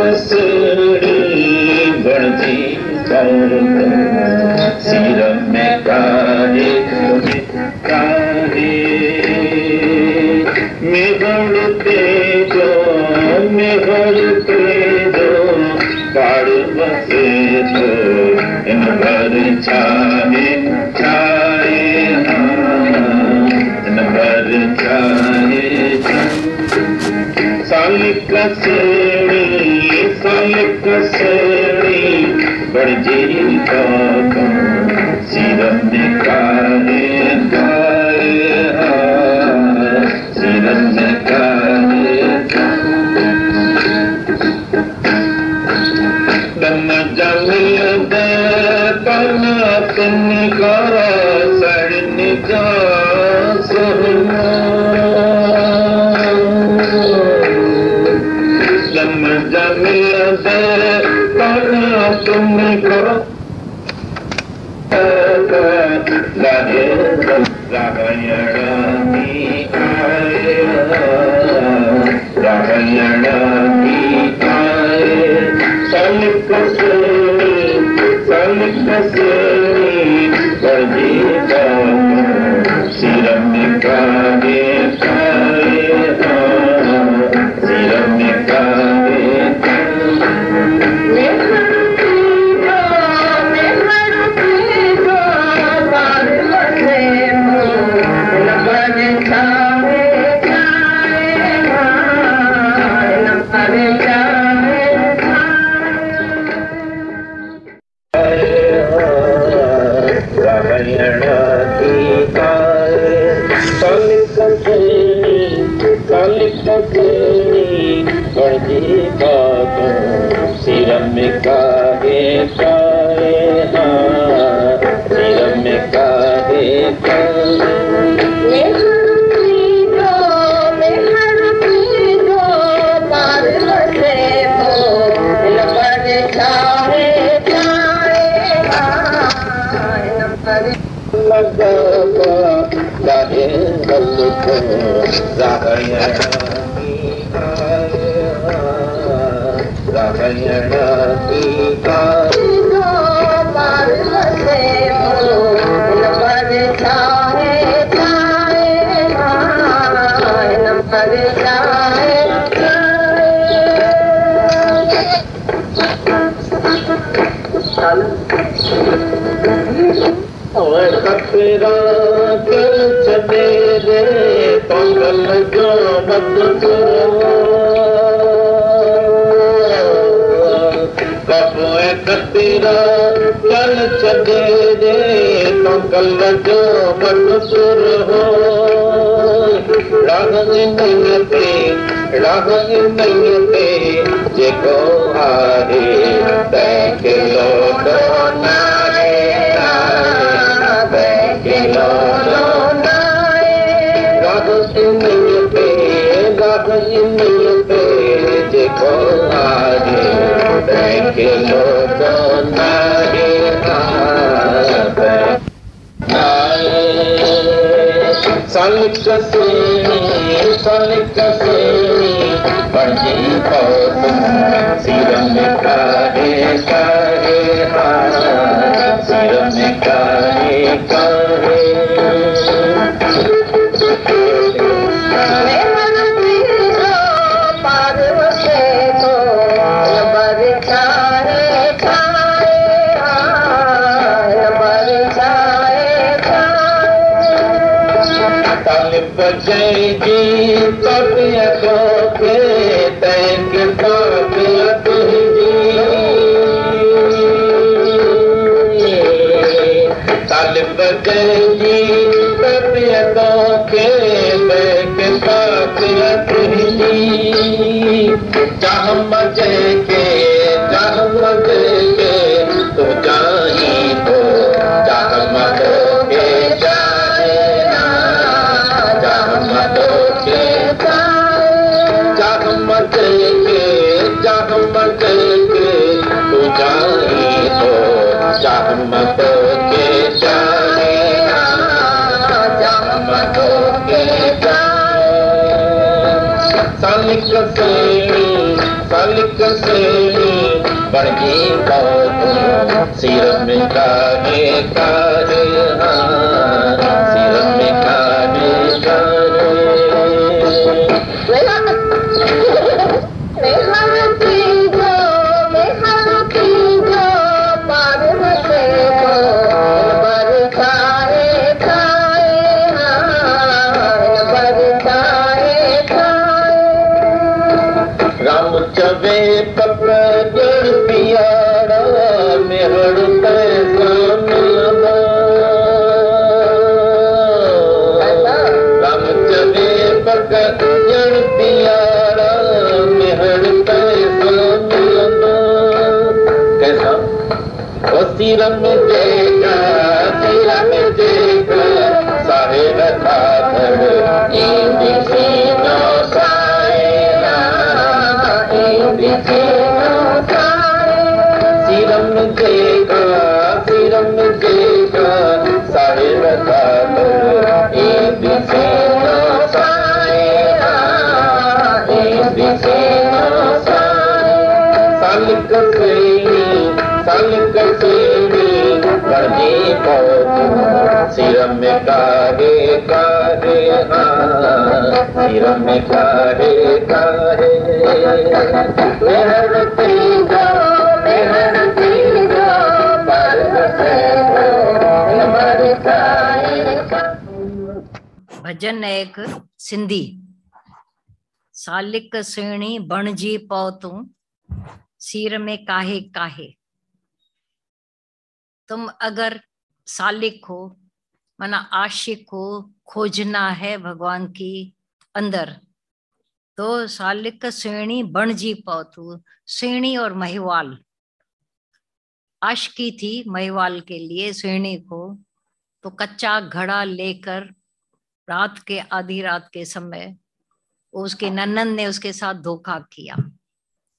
कसड़ी बड़जी सिर में कारे कारे मेहड़ते जो पाड़ बसे तो इन भर छाए छाए इन भर छाए साल कसड़ी बड़जी सिर में कारे कारे सिर में कारे दम जमिल दे तन का सड़न का जमिल दे तुम करो लगे राहयणी आए सल कसड़ी बड़जी सिर में कारे कारे सिर में कारे सिर में काहे काहे सिर में काहे कतरा कर छॾे रे पंगल जो कपोए कतरा कर छॾे रे पंगल जो मधुर हो राग नयते जेको आहे तंहिंखे लोॾो जेको आहे तंहिंखे लोॾो नाहे सल कसड़ी बड़जी सिर में कारे कारे सिर में कारे कारे जी तबियत के तैंक तबियत जी तालिब जी तबियत के तैंक तबियत जी चाह मजे के तो जाही तो चाह मजे के जहमत के जाए जहमत के जाए सालिक से बड़गी बहुत सिर में काहे काहे सिर में काहे काहे चवे पकड़ पियाड़ा मेहर पैसा मिलदा राम चवे पकड़ पियाड़ा मेहर पैसा मिलदा कैसा वो सिर में देगा सारे रखा कर सिरम देगा सारे बता सिरम में काहे काहे सिरम में काहे काहे भजन एक सिंधी सालिक सुहिणी बणजी पहुतूं सिर में काहे काहे। तुम अगर सालिक हो माना आशिक हो, खोजना है भगवान की अंदर, तो सालिक सुहिणी बणजी पहुतूं। सुहिणी और महिवाल, आशिकी थी महिवाल के लिए सुहिणी को, तो कच्चा घड़ा लेकर रात के आधी रात के समय उसके ननंद ने उसके साथ धोखा किया।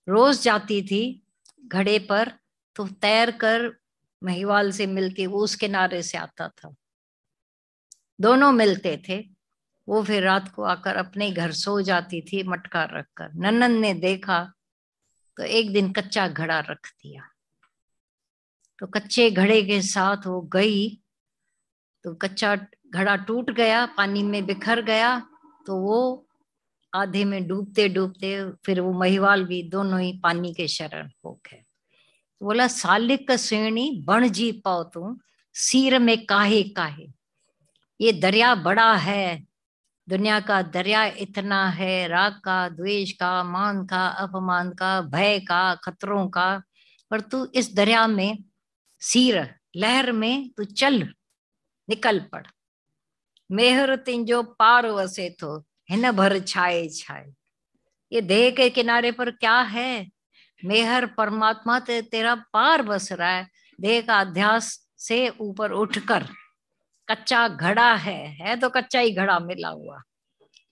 रोज जाती थी घड़े पर तो तैर कर महिवाल से मिलके वो उस किनारे से आता था, दोनों मिलते थे। वो फिर रात को आकर अपने घर सो जाती थी मटका रखकर। ननंद ने देखा तो एक दिन कच्चा घड़ा रख दिया, तो कच्चे घड़े के साथ वो गई तो कच्चा घड़ा टूट गया, पानी में बिखर गया। तो वो आधे में डूबते डूबते फिर वो महिवाल भी दोनों ही पानी के शरण हो गए। तो बोला सालिक सुहिणी बणजी पहुतूं सिर में काहे काहे। ये दरिया बड़ा है, दुनिया का दरिया इतना है, राग का, द्वेष का, मान का, अपमान का, भय का, खतरों का, पर तू इस दरिया में सिर लहर में तू चल निकल पड़। मेहर तिंजो पार वसे थो हिन भर छाए छाए। ये देह के किनारे पर क्या है, मेहर परमात्मा तेरा पार बस रहा है। देह का अध्यास से ऊपर उठकर कच्चा घड़ा है तो कच्चा ही घड़ा मिला हुआ,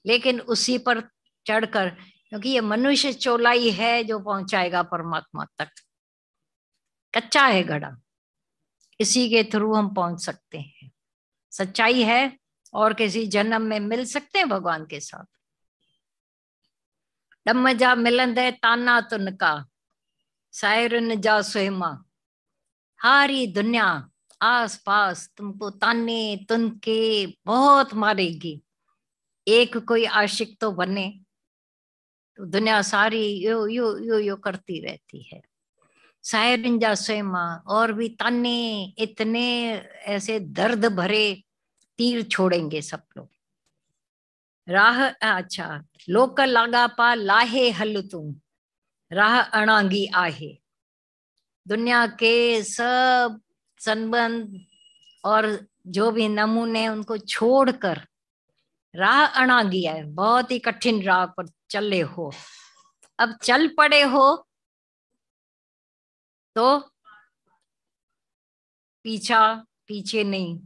लेकिन उसी पर चढ़कर, क्योंकि ये मनुष्य चोलाई है जो पहुंचाएगा परमात्मा तक। कच्चा है घड़ा, इसी के थ्रू हम पहुंच सकते हैं। सच्चाई है और किसी जन्म में मिल सकते हैं भगवान के साथ। डम जा मिलंदे ताना तुनका सायरन जा सुहिमा। हारी दुनिया आस पास तुमको ताने तुनके बहुत मारेगी। एक कोई आशिक तो बने तो दुनिया सारी यो यो यो यो करती रहती है। सायरन जा सुहिमा, और भी ताने इतने ऐसे दर्द भरे तीर छोड़ेंगे सब लोग। राह अच्छा लोक लागा पा लाहे हल तुम राह अणांगी आहे। दुनिया के सब संबंध और जो भी नमूने उनको छोड़कर राह अणांगी है। बहुत ही कठिन राह पर चले हो, अब चल पड़े हो तो पीछे नहीं,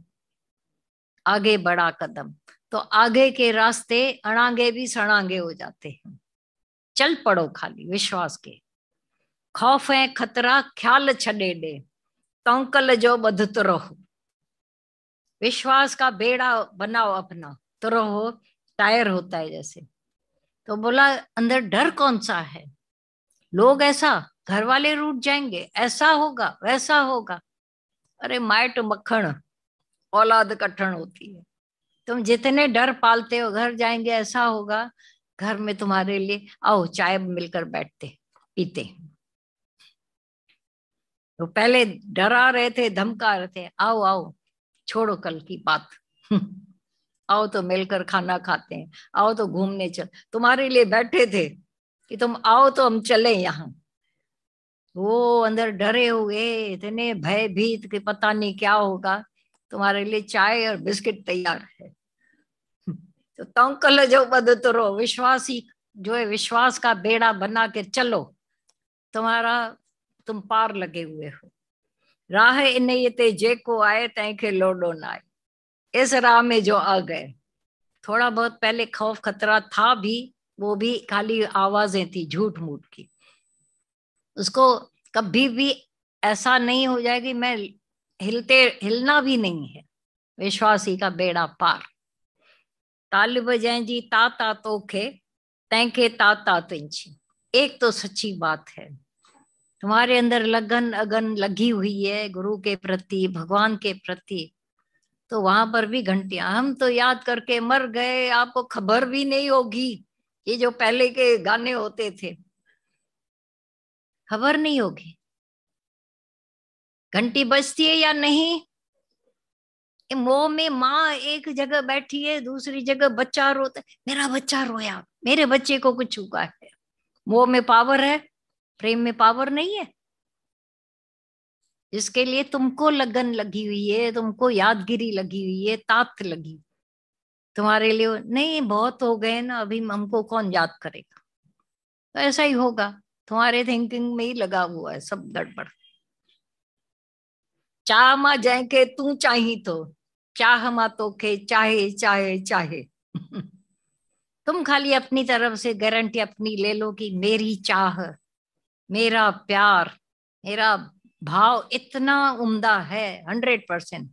आगे बढ़ा कदम। तो आगे के रास्ते अणांगे भी सणांगे हो जाते हैं। चल पड़ो खाली विश्वास के। खौफ है खतरा ख्याल छड़े दे तौंकल जो बधत रहो, विश्वास का बेड़ा बनाओ अपना, तो रहो टायर होता है जैसे। तो बोला अंदर डर कौन सा है? लोग ऐसा, घर वाले रूठ जाएंगे, ऐसा होगा वैसा होगा। अरे माइट मक्खन, औलाद कठण होती है। तुम जितने डर पालते हो, घर जाएंगे ऐसा होगा, घर में तुम्हारे लिए आओ चाय मिलकर बैठते पीते। तो पहले डरा रहे थे, धमका रहे थे, आओ आओ छोड़ो कल की बात आओ तो मिलकर खाना खाते हैं, आओ तो घूमने चल, तुम्हारे लिए बैठे थे कि तुम आओ तो हम चले यहाँ। वो अंदर डरे हुए, इतने भयभीत कि पता नहीं क्या होगा, तुम्हारे लिए चाय और बिस्किट तैयार है। तो तौकल जो बदतरो, विश्वासी जो है, विश्वास का बेड़ा बना के चलो, तुम्हारा तुम पार लगे हुए हो। राह इन ये ते जेको आए तैंखे लोडो ना आए, इस राह में जो आ गए। थोड़ा बहुत पहले खौफ खतरा था भी, वो भी खाली आवाजें थी झूठ मूठ की। उसको कभी भी ऐसा नहीं हो जाएगी, मैं हिलना भी नहीं है। विश्वासी का बेड़ा पार। तालिब जैंजी ताता तोखे तैंखे ताता तुंची। एक तो सच्ची बात है, तुम्हारे अंदर लगन अगन लगी हुई है गुरु के प्रति, भगवान के प्रति, तो वहां पर भी घंटियां हम तो याद करके मर गए, आपको खबर भी नहीं होगी। ये जो पहले के गाने होते थे, खबर नहीं होगी घंटी बजती है या नहीं। मोह में माँ एक जगह बैठी है, दूसरी जगह बच्चा रोता है, मेरा बच्चा रोया, मेरे बच्चे को कुछ हुआ है। मोह में पावर है, प्रेम में पावर नहीं है। जिसके लिए तुमको लगन लगी हुई है, तुमको यादगिरी लगी हुई है, तात लगी, तुम्हारे लिए नहीं, बहुत हो गए ना, अभी हमको कौन याद करेगा। तो ऐसा ही होगा, तुम्हारे थिंकिंग में ही लगा हुआ है सब गड़बड़। चाह मां जैके तू चाही तो, चाह मां तो के चाहे चाहे चाहे तुम खाली अपनी तरफ से गारंटी अपनी ले लो कि मेरी चाह, मेरा प्यार, मेरा भाव इतना उम्दा है 100%,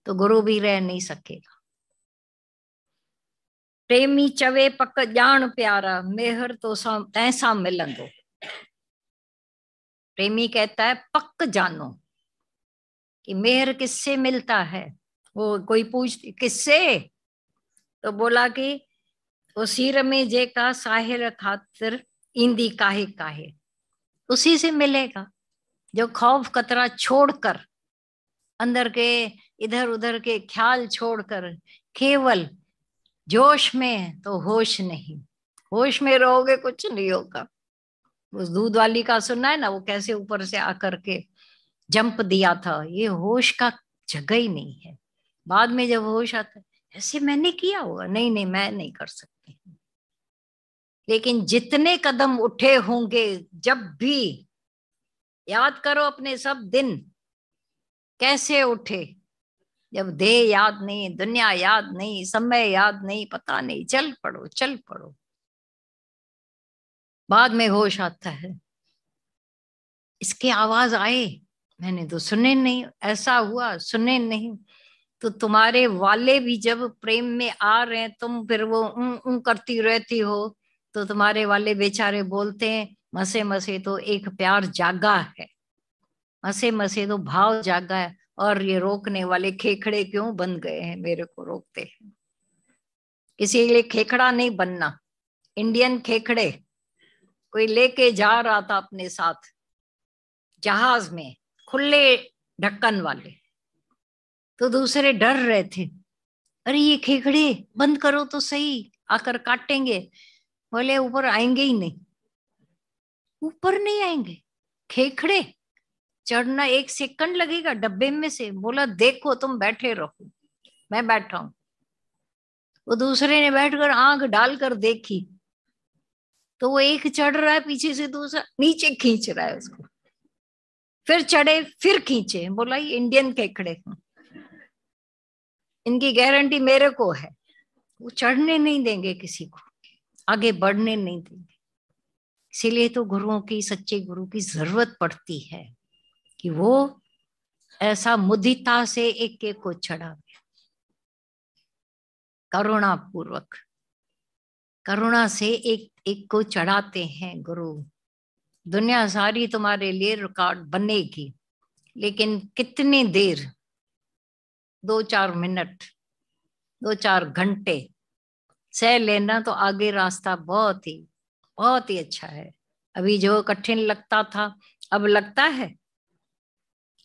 तो गुरु भी रह नहीं सकेगा। प्रेमी चवे पक जान प्यारा, मेहर तो तैसा मिलंदो। प्रेमी कहता है पक जानो कि मेहर किससे मिलता है। वो कोई पूछ किससे, तो बोला कि वो सिर में जे का साहिर खातिर इंदी काहे काहे, उसी से मिलेगा जो खौफ कतरा छोड़कर, अंदर के इधर उधर के ख्याल छोड़कर, केवल जोश में तो होश नहीं। होश में रहोगे कुछ नहीं होगा। उस दूध वाली का सुना है ना, वो कैसे ऊपर से आकर के जंप दिया था। ये होश का जगह ही नहीं है। बाद में जब होश आता है, ऐसे मैंने किया होगा, नहीं नहीं मैं नहीं कर सकती। लेकिन जितने कदम उठे होंगे, जब भी याद करो अपने सब दिन कैसे उठे, जब देह याद नहीं, दुनिया याद नहीं, समय याद नहीं, पता नहीं, चल पड़ो चल पड़ो। बाद में होश आता है, इसके आवाज आए, मैंने तो सुने नहीं, ऐसा हुआ सुने नहीं। तो तुम्हारे वाले भी जब प्रेम में आ रहे हैं, तुम फिर वो करती रहती हो, तो तुम्हारे वाले बेचारे बोलते हैं मसे मसे तो एक प्यार जागा है, मसे मसे तो भाव जागा है, और ये रोकने वाले खेखड़े क्यों बन गए हैं, मेरे को रोकते हैं। किसी के लिए खेखड़ा नहीं बनना। इंडियन खेखड़े कोई लेके जा रहा था अपने साथ जहाज में, खुले ढक्कन वाले, तो दूसरे डर रहे थे, अरे ये खेखड़े बंद करो तो सही, आकर काटेंगे। बोले ऊपर आएंगे ही नहीं, ऊपर नहीं आएंगे खेखड़े, चढ़ना 1 सेकंड लगेगा डब्बे में से। बोला देखो तुम बैठे रहो, मैं बैठा हूं। वो दूसरे ने बैठकर आंख डालकर देखी, तो वो एक चढ़ रहा है, पीछे से दूसरा नीचे खींच रहा है उसको, फिर चढ़े फिर खींचे। बोला ये इंडियन खेखड़े, इनकी गारंटी मेरे को है, वो चढ़ने नहीं देंगे किसी को, आगे बढ़ने नहीं देंगे। इसीलिए तो गुरुओं की, सच्चे गुरु की जरूरत पड़ती है कि वो ऐसा मुदिता से एक एक को चढ़ावे, करुणा पूर्वक, करुणा से एक एक को चढ़ाते हैं गुरु। दुनिया सारी तुम्हारे लिए रिकॉर्ड बनेगी, लेकिन कितनी देर, 2-4 मिनट, 2-4 घंटे सह लेना तो आगे रास्ता बहुत ही अच्छा है। अभी जो कठिन लगता था अब लगता है,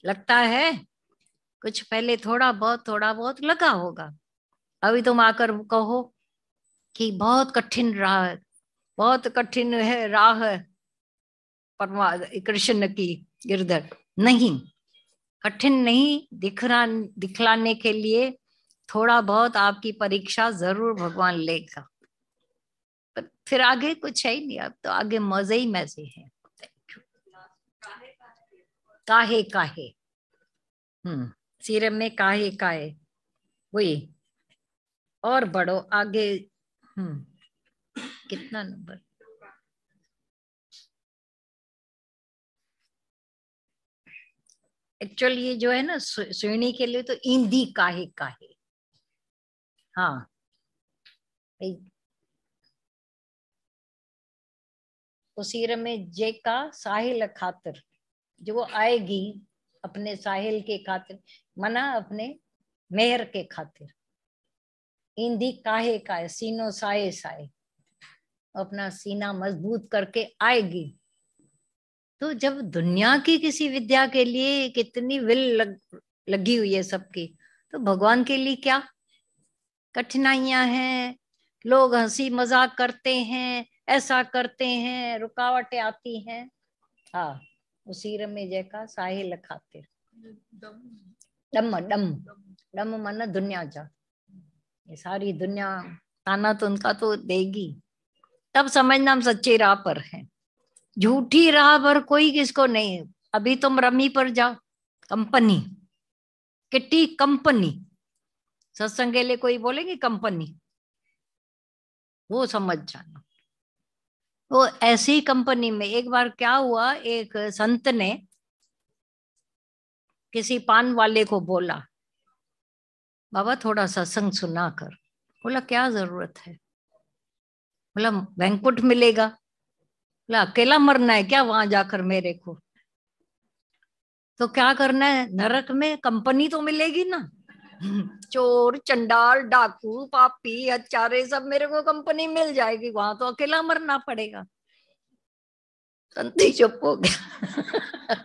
लगता है कुछ पहले थोड़ा बहुत लगा होगा। अभी तुम आकर कहो कि बहुत कठिन राह, बहुत कठिन है राह परमा कृष्ण की गिरधर, नहीं, कठिन नहीं दिखलाने के लिए थोड़ा बहुत आपकी परीक्षा जरूर भगवान लेगा, पर फिर आगे कुछ है ही नहीं। अब तो आगे मजे ही मजे हैं। काहे काहे, सिर में काहे काहे, वही और बढ़ो आगे। कितना नंबर? एक्चुअली ये जो है ना श्रेणी के लिए तो ईंदी काहे काहे, हाँ उसी में जे का साहिल खातिर, जो वो आएगी अपने साहिल के खातिर, मना अपने मेहर के खातिर। ईंदी काहे काहे, सीनो साए साए, अपना सीना मजबूत करके आएगी। तो जब दुनिया की किसी विद्या के लिए कितनी लगी हुई है सबकी, तो भगवान के लिए क्या कठिनाइयां हैं, लोग हंसी मजाक करते हैं, ऐसा करते हैं, रुकावटें आती हैं। हाँ उसी में जय का साहिल खातिर, डम डम डम मन दुनिया जा, ये सारी दुनिया ताना तो उनका तो देगी, तब समझना हम सच्ची राह पर हैं। झूठी राह पर कोई किसको नहीं। अभी तुम रमी पर जाओ, कंपनी, किट्टी कंपनी, सत्संग के लिए कोई बोलेगी कंपनी, वो समझ जाना। वो ऐसी कंपनी में एक बार क्या हुआ, एक संत ने किसी पान वाले को बोला, बाबा थोड़ा सत्संग सुना कर। बोला क्या जरूरत है? बोला बैंकुट मिलेगा। बोला अकेला मरना है क्या वहां जाकर मेरे को? तो क्या करना है, नरक में कंपनी तो मिलेगी ना। चोर चंडाल डाकू पापी हत्यारे सब मेरे को कंपनी मिल जाएगी, वहां तो अकेला मरना पड़ेगा। संती चुप हो गया।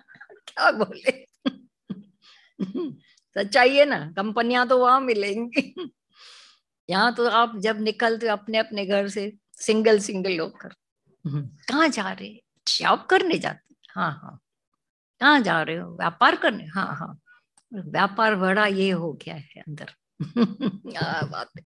क्या बोले? सच्चाई है ना, कंपनियां तो वहां मिलेंगी। यहाँ तो आप जब निकलते हो अपने अपने घर से सिंगल सिंगल होकर, कहाँ जा रहे? जॉब करने जाते? हाँ हाँ। कहाँ जा रहे हो? व्यापार करने? हाँ हाँ। व्यापार बड़ा ये हो गया है अंदर। क्या बात है।